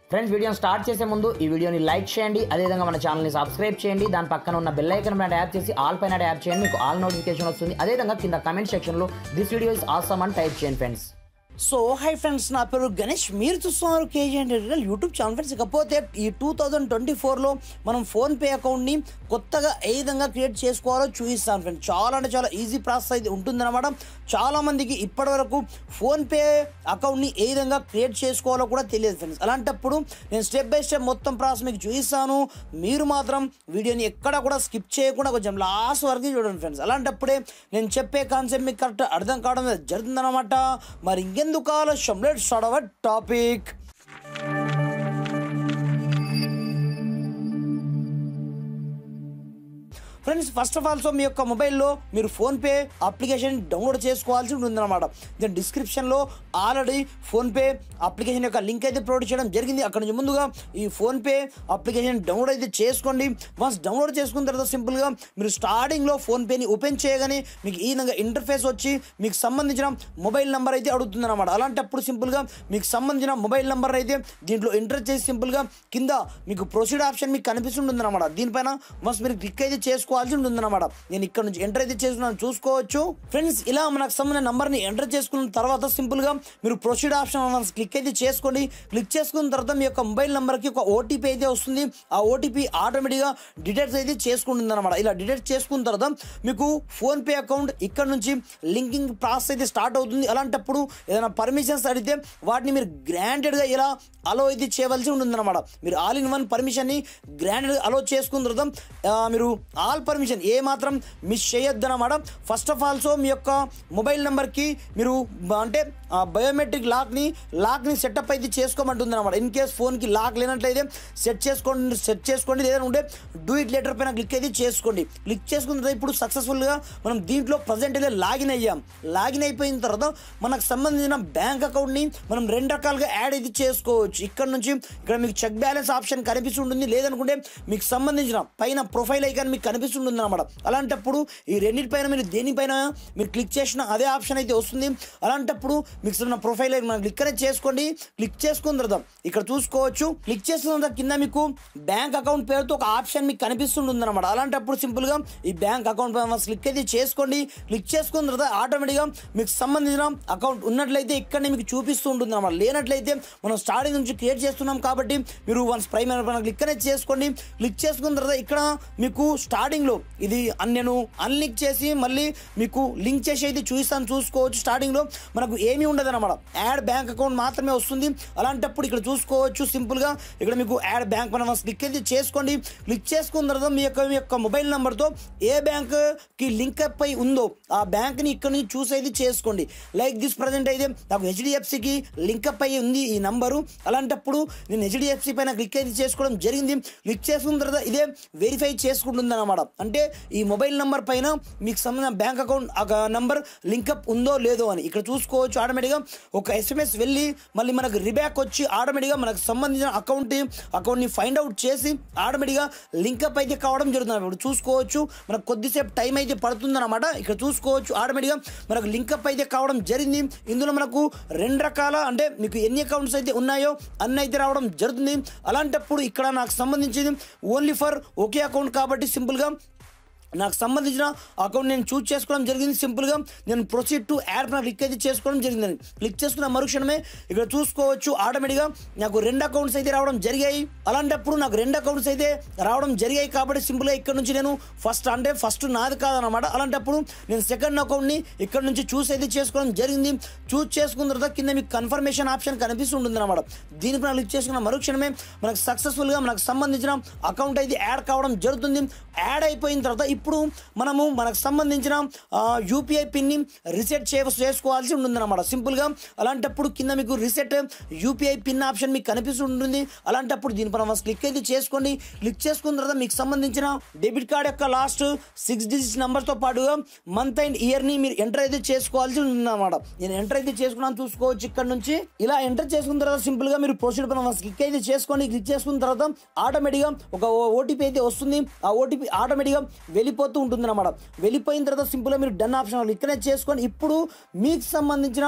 Friends వీడియోని start చేసే ముందు ఈ వీడియోని లైక్ చేయండి, అదేవిధంగా మన ఛానల్ని సబ్స్క్రైబ్ చేయండి. దాని పక్కన ఉన్న బెల్ ఐకాన్ పైన ట్యాప్ చేసి ఆల్ పైన ట్యాప్ చేయండి, మీకు ఆల్ నోటిఫికేషన్ వస్తుంది. అదేవిధంగా కింద కమెంట్ సెక్షన్లో దిస్ వీడియో ఇస్ ఆసమ్ అని టైప్ చేయండి ఫ్రెండ్స్. సో హై ఫ్రెండ్స్, నా పేరు గణేష్, మీరు చూస్తున్నారు KGN digital YouTube channel. Friends, ఇకపోతే ఈ 2024లో మనం ఫోన్పే అకౌంట్ని కొత్తగా ఏ విధంగా క్రియేట్ చేసుకోవాలో చూపిస్తాను ఫ్రెండ్స్. చాలా అంటే చాలా ఈజీ ప్రాసెస్ అయితే ఉంటుందన్నమాట. చాలామందికి ఇప్పటివరకు ఫోన్పే అకౌంట్ని ఏ విధంగా క్రియేట్ చేసుకోవాలో కూడా తెలియదు ఫ్రెండ్స్. అలాంటప్పుడు నేను స్టెప్ బై స్టెప్ మొత్తం ప్రాసెస్ మీకు చూపిస్తాను. మీరు మాత్రం వీడియోని ఎక్కడ కూడా స్కిప్ చేయకుండా కొంచెం లాస్ట్ వరకు చూడండి ఫ్రెండ్స్. అలాంటప్పుడే నేను చెప్పే కాన్సెప్ట్ మీకు కరెక్ట్ అర్థం కావడం జరుగుతుందన్నమాట. మరి ఇంకెందుకు ఆలస్యం, let's start our topic. Friends, first of all మీ యొక్క మొబైల్లో మీరు ఫోన్పే అప్లికేషన్ డౌన్లోడ్ చేసుకోవాల్సి ఉంటుందన్నమాట. దీని డిస్క్రిప్షన్లో ఆల్రెడీ ఫోన్పే అప్లికేషన్ యొక్క లింక్ అయితే ప్రొవైడ్ చేయడం జరిగింది. అక్కడ నుంచి ముందుగా ఈ ఫోన్పే అప్లికేషన్ డౌన్లోడ్ అయితే చేసుకోండి. వన్స్ డౌన్లోడ్ చేసుకున్న తర్వాత సింపుల్గా మీరు స్టార్టింగ్లో ఫోన్పేని ఓపెన్ చేయగానే మీకు ఈ విధంగా ఇంటర్ఫేస్ వచ్చి మీకు సంబంధించిన మొబైల్ నెంబర్ అయితే అడుగుతుందన్నమాట. అలాంటప్పుడు సింపుల్గా మీకు సంబంధించిన మొబైల్ నెంబర్ అయితే దీంట్లో ఎంటర్ చేసి సింపుల్గా కింద మీకు ప్రొసీడ్ ఆప్షన్ మీకు కనిపిస్తుంటుందన్నమాట. దీనిపైన వన్స్ మీరు క్లిక్ అయితే చేసుకోవాల్సి ఉంటుందన్నమాట. నేను ఇక్కడ నుంచి ఎంటర్ అయితే చేసుకున్నాను, చూసుకోవచ్చు ఫ్రెండ్స్. ఇలా మనకు సంబంధించిన నంబర్ని ఎంటర్ చేసుకున్న తర్వాత సింపుల్గా మీరు ప్రొసీడ్ ఆప్షన్ క్లిక్ అయితే చేసుకోండి. క్లిక్ చేసుకున్న తర్వాత మీ యొక్క మొబైల్ నెంబర్కి ఒక ఓటీపీ అయితే వస్తుంది. ఆ ఓటీపీ ఆటోమేటిక్గా డిటెక్ట్ అయితే చేసుకుంటుంది అనమాట. ఇలా డిటెక్ట్ చేసుకున్న తర్వాత మీకు ఫోన్పే అకౌంట్ ఇక్కడ నుంచి లింకింగ్ ప్రాసెస్ అయితే స్టార్ట్ అవుతుంది. అలాంటప్పుడు ఏదైనా పర్మిషన్స్ అడిగితే వాటిని మీరు గ్రాంటెడ్గా ఇలా అలో అయితే చేయవలసి ఉంటుందన్నమాట. మీరు ఆల్ ఇన్ వన్ పర్మిషన్ని గ్రాంటెడ్గా అలో చేసుకున్న తర్వాత మీరు ఆల్ పర్మిషన్ ఏ మాత్రం మిస్ చేయొద్దు అన్నమాట. ఫస్ట్ ఆఫ్ ఆల్సో మీ యొక్క మొబైల్ నెంబర్కి మీరు అంటే బయోమెట్రిక్ లాక్ని సెటప్ అయితే చేసుకోమంటుంది అనమాట. ఇన్ కేస్ ఫోన్కి లాక్ లేనట్లయితే సెట్ చేసుకోండి లేదంటే ఉంటే డూ ఇట్ లెటర్ పైన క్లిక్ అయితే చేసుకోండి. క్లిక్ చేసుకున్న తర్వాత ఇప్పుడు సక్సెస్ఫుల్గా మనం దీంట్లో ప్రజెంట్ అయితే లాగిన్ అయ్యాం. లాగిన్ అయిపోయిన తర్వాత మనకు సంబంధించిన బ్యాంక్ అకౌంట్ని మనం రెండు రకాలుగా యాడ్ అయితే చేసుకోవచ్చు. ఇక్కడ నుంచి ఇక్కడ మీకు చెక్ బ్యాలెన్స్ ఆప్షన్ కనిపిస్తుంటుంది, లేదనుకుంటే మీకు సంబంధించిన పైన ప్రొఫైల్ ఐకాన్ మీకు కనిపిస్తుంటుంది అనమాట. అలాంటప్పుడు ఈ రెండింటిపైన మీరు దేనిపైన మీరు క్లిక్ చేసిన అదే ఆప్షన్ అయితే వస్తుంది. అలాంటప్పుడు మీకు ఉన్న ప్రొఫైల్ మనం క్లిక్ అనేది చేసుకోండి. క్లిక్ చేసుకున్న తర్వాత ఇక్కడ చూసుకోవచ్చు. క్లిక్ చేసుకున్న తర్వాత కింద మీకు బ్యాంక్ అకౌంట్ పేరుతో ఒక ఆప్షన్ మీకు కనిపిస్తుంటుంది అనమాట. అలాంటప్పుడు సింపుల్గా ఈ బ్యాంక్ అకౌంట్ పైన క్లిక్ అయితే చేసుకోండి. క్లిక్ చేసుకున్న తర్వాత ఆటోమేటిక్గా మీకు సంబంధించిన అకౌంట్ ఉన్నట్లయితే ఇక్కడనే మీకు చూపిస్తూ ఉంటుంది అనమాట. లేనట్లయితే మనం స్టార్టింగ్ నుంచి క్రియేట్ చేస్తున్నాం కాబట్టి మీరు వన్స్ ప్రైమరీ పైన క్లిక్ అనేది చేసుకోండి. క్లిక్ చేసుకున్న తర్వాత ఇక్కడ మీకు స్టార్టింగ్లో ఇది నేను అన్లింక్ చేసి మళ్ళీ మీకు లింక్ చేసి అయితే చూపిస్తాను, చూసుకోవచ్చు. స్టార్టింగ్లో మనకు ఏమీ ఉండదు అనమాట, యాడ్ బ్యాంక్ అకౌంట్ మాత్రమే వస్తుంది. అలాంటప్పుడు ఇక్కడ చూసుకోవచ్చు సింపుల్గా ఇక్కడ మీకు యాడ్ బ్యాంక్ పైన క్లిక్ అయితే చేసుకోండి. క్లిక్ చేసుకున్న తర్వాత మీ యొక్క మొబైల్ నెంబర్తో ఏ బ్యాంక్కి లింక్ అప్ అయి ఉందో ఆ బ్యాంక్ని ఇక్కడ నుంచి చూసి అయితే చేసుకోండి. లైక్ దిస్ ప్రజెంట్ అయితే నాకు హెచ్డిఎఫ్సికి లింక్ అప్ అయ్యి ఉంది ఈ నంబరు. అలాంటప్పుడు నేను హెచ్డిఎఫ్సి పైన క్లిక్ అయితే చేసుకోవడం జరిగింది. క్లిక్ చేసుకున్న తర్వాత ఇదే వెరిఫై చేసుకుంటుంది అనమాట. అంటే ఈ మొబైల్ నెంబర్ పైన మీకు సంబంధించిన బ్యాంక్ అకౌంట్ నంబర్ లింకప్ ఉందో లేదో అని ఇక్కడ చూసుకోవచ్చు. ఆటోమేటిక్గా ఒక ఎస్ఎంఎస్ వెళ్ళి మళ్ళీ మనకు రిబ్యాక్ వచ్చి ఆటోమేటిక్గా మనకు సంబంధించిన అకౌంట్ని ఫైండ్ అవుట్ చేసి ఆటోమేటిక్గా లింకప్ అయితే కావడం జరుగుతుంది. ఇప్పుడు చూసుకోవచ్చు మనకు కొద్దిసేపు టైం అయితే పడుతుంది అనమాట. ఇక్కడ చూసుకోవచ్చు ఆటోమేటిక్గా మనకు లింకప్ అయితే కావడం జరిగింది. ఇందులో మనకు రెండు రకాల అంటే మీకు ఎన్ని అకౌంట్స్ అయితే ఉన్నాయో అన్ని అయితే రావడం జరుగుతుంది. అలాంటప్పుడు ఇక్కడ నాకు సంబంధించింది ఓన్లీ ఫర్ ఒకే అకౌంట్ కాబట్టి సింపుల్గా నాకు సంబంధించిన అకౌంట్ నేను చూస్ చేసుకోవడం జరిగింది. సింపుల్గా నేను ప్రొసీడ్ టు యాడ్ పైన క్లిక్ అయితే చేసుకోవడం జరిగింది. క్లిక్ చేసుకున్న మరుక్షణమే ఇక్కడ చూసుకోవచ్చు ఆటోమేటిక్గా నాకు రెండు అకౌంట్స్ అయితే రావడం జరిగాయి. అలాంటప్పుడు నాకు రెండు అకౌంట్స్ అయితే రావడం జరిగాయి కాబట్టి సింపుల్గా ఇక్కడ నుంచి నేను ఫస్ట్ నాది కాదనమాట. అలాంటప్పుడు నేను సెకండ్ అకౌంట్ని ఇక్కడ నుంచి చూస్ అయితే చేసుకోవడం జరిగింది. చూస్ చేసుకున్న తర్వాత కింద మీకు కన్ఫర్మేషన్ ఆప్షన్ కనిపిస్తుంటుంది అనమాట. దీనిపైన క్లిక్ చేసుకున్న మరుక్షణమే మనకు సక్సెస్ఫుల్గా మనకు సంబంధించిన అకౌంట్ అయితే యాడ్ కావడం జరుగుతుంది. యాడ్ అయిపోయిన తర్వాత ఇప్పుడు మనకు సంబంధించిన యూపీఐ పిన్ని రీసెట్ చేసుకోవాల్సి ఉంటుందన్నమాట సింపుల్గా. అలాంటప్పుడు కింద మీకు రీసెట్ యూపీఐ పిన్ ఆప్షన్ మీకు కనిపిస్తుంటుంది. అలాంటప్పుడు దీనిపైన క్లిక్ అయితే చేసుకోండి. క్లిక్ చేసుకున్న తర్వాత మీకు సంబంధించిన డెబిట్ కార్డ్ యొక్క లాస్ట్ 6 డిజిట్స్ నెంబర్తో పాటుగా మంత్ అండ్ ఇయర్ని మీరు ఎంటర్ అయితే చేసుకోవాల్సి ఉంటుందన్నమాట. నేను ఎంటర్ అయితే చేసుకున్నాను, చూసుకోవచ్చు. ఇక్కడ నుంచి ఇలా ఎంటర్ చేసుకున్న తర్వాత సింపుల్గా మీరు ప్రొసీడ్ పైన క్లిక్ అయితే చేసుకోండి. క్లిక్ చేసుకున్న తర్వాత ఆటోమేటిక్గా ఒక ఓటీపీ అయితే వస్తుంది. ఆ ఓటీపీ ఆటోమేటిక్గా వెళ్ళిపోతూ ఉంటుంది అనమాట. వెళ్ళిపోయిన తర్వాత సింపుల్గా మీరు డన్ ఆప్షన్ ఇక్కడే చేసుకొని ఇప్పుడు మీకు సంబంధించిన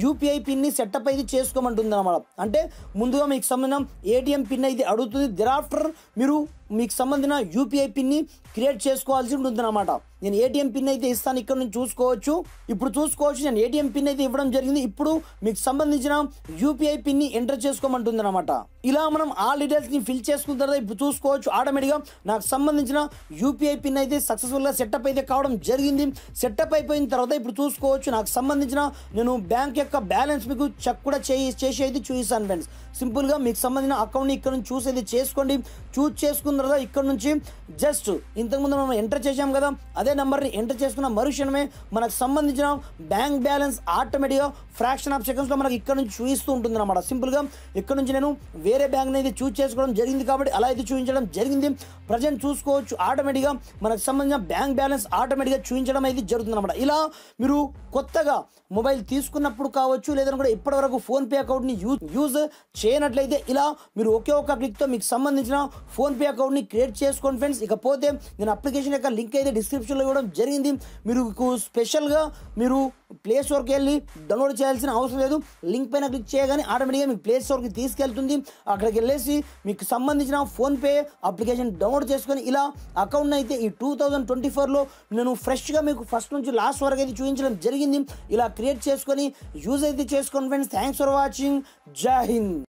యూపీఐ పిన్ని సెటప్ అయితే చేసుకోమంటుంది అనమాట. అంటే ముందుగా మీకు సంబంధించిన ఏటీఎం పిన్ అయితే అడుగుతుంది. దెరాఫ్టర్ మీరు మీకు సంబంధించిన యూపీఐ పిన్ని క్రియేట్ చేసుకోవాల్సి ఉంటుంది అనమాట. నేను ఏటీఎం పిన్ అయితే ఇస్తాను, ఇక్కడ నుంచి చూసుకోవచ్చు. ఇప్పుడు చూసుకోవచ్చు నేను ఏటీఎం పిన్ అయితే ఇవ్వడం జరిగింది. ఇప్పుడు మీకు సంబంధించిన యూపీఐ పిన్ని ఎంటర్ చేసుకోమంటుంది అనమాట. ఇలా మనం ఆ డీటెయిల్స్ని ఫిల్ చేసుకున్న తర్వాత ఇప్పుడు చూసుకోవచ్చు ఆటోమేటిక్గా నాకు సంబంధించిన యూపీఐ పిన్ అయితే సక్సెస్ఫుల్గా సెటప్ అయితే కావడం జరిగింది. సెటప్ అయిపోయిన తర్వాత ఇప్పుడు చూసుకోవచ్చు నాకు సంబంధించిన నేను బ్యాంక్ యొక్క బ్యాలెన్స్ మీకు చెక్ కూడా చేసి అయితే చూపిస్తాను ఫ్రెండ్స్. సింపుల్గా మీకు సంబంధించిన అకౌంట్ని ఇక్కడ నుంచి చూసి అయితే చేసుకోండి. చూస్ చేసుకున్న తర్వాత ఇక్కడ నుంచి జస్ట్ ఇంతకుముందు మనం ఎంటర్ చేసాం కదా, అదే నెంబర్ని ఎంటర్ చేసుకున్న మరుక్షణమే మనకు సంబంధించిన బ్యాంక్ బ్యాలెన్స్ ఆటోమేటిక్గా ఫ్రాక్షన్ ఆఫ్ సెకండ్స్లో మనకి ఇక్కడ నుంచి చూపిస్తూ ఉంటుంది అనమాట. సింపుల్గా ఇక్కడ నుంచి నేను వేరే బ్యాంక్ని అయితే చూస్ చేసుకోవడం జరిగింది కాబట్టి అలా అయితే చూపించడం జరిగింది. ప్రజెంట్ చూసుకోవచ్చు ఆటోమేటిక్గా మనకు సంబంధించిన బ్యాంక్ బ్యాలెన్స్ ఆటోమేటిక్గా చూపించడం అయితే జరుగుతుంది అనమాట. ఇలా మీరు కొత్తగా మొబైల్ తీసుకున్నప్పుడు కావచ్చు లేదంటే కూడా ఇప్పటివరకు ఫోన్పే అకౌంట్ని యూజ్ చేయనట్లయితే ఇలా మీరు ఒకే ఒక క్లిక్తో మీకు సంబంధించిన ఫోన్పే అకౌంట్ని క్రియేట్ చేసుకోండి ఫ్రెండ్స్. ఇకపోతే నేను అప్లికేషన్ యొక్క లింక్ అయితే డిస్క్రిప్షన్లో ఇవ్వడం జరిగింది. మీరు స్పెషల్గా మీరు ప్లే స్టోర్కి వెళ్ళి డౌన్లోడ్ చేయాల్సిన అవసరం లేదు. లింక్ పైన క్లిక్ చేయగానే ఆటోమేటిక్గా మీకు ప్లే స్టోర్కి తీసుకెళ్తుంది. అక్కడికి వెళ్ళేసి మీకు సంబంధించిన ఫోన్పే అప్లికేషన్ డౌన్లోడ్ చేసుకొని ఇలా అకౌంట్ అయితే ఈ 2024లో నేను ఫ్రెష్గా మీకు ఫస్ట్ నుంచి లాస్ట్ వరకు అయితే చూపించడం జరిగింది. ఇలా క్రియేట్ చేసుకొని యూజ్ అయితే చేసుకోండి ఫ్రెండ్స్. Thanks for watching. జై హింద్.